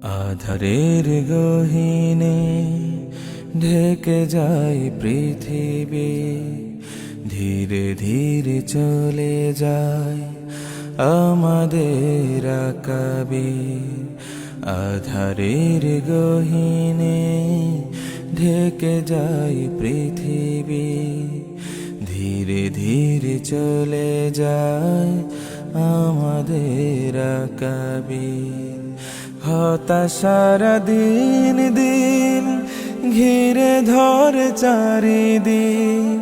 আধারের গহীনে ঢেকে যায় পৃথিবী, ধীরে ধীরে চলে যায় আমাদের আকাবে। আধারের গহীনে ঢেকে যায় পৃথিবী, ধীরে ধীরে চলে যায় আমাদের আকাবে। হতাশারা দিন দিন ঘিরে ধরে চারিদিক,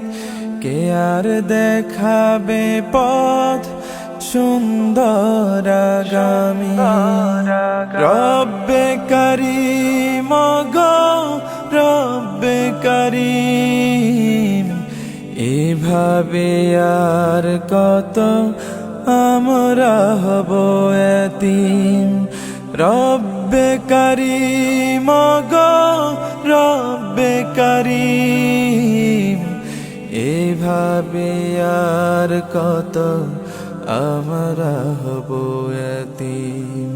কে আর দেখাবে পথ সুন্দর আগামী। রব্বে কারীম গো রব্বে কারীম, এভাবে আর কত আমরা হব এতিম। রব্বে কারীম গো রব্বে কারীম, এভাবে আর কত আমরা হব এতিম।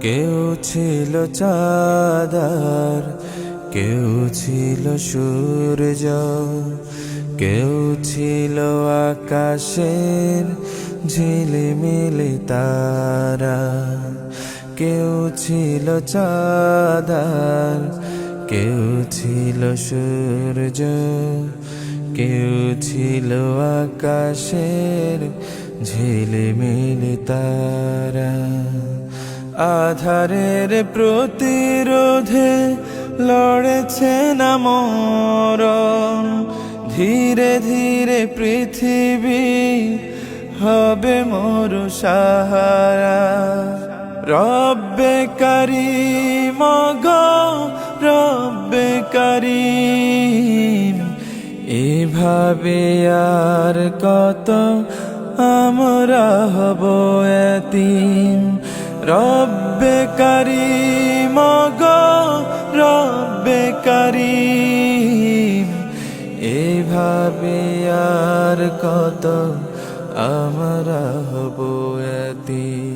কেউ ছিল চাঁদার, কেউ ছিল সূর্য, কেউ ছিল আকাশের ঝিলিমিলি তারা। কেউ ছিল চাঁদার, কেউ ছিল সূর্য, কেউ ছিল আকাশের ঝিলিমিলি তারা। আধারের প্রতিরোধে লড়েছে না মরণ, ধীরে ধীরে পৃথিবী হবে মোর সাহারা। রব্বে কারীম গো রব্বে কারীম, এভাবে আর কত আমরা হব এতিম। রব্বে কারীম গো রব্বে কারীম, এভাবে আর কত আমরা হব এতিম।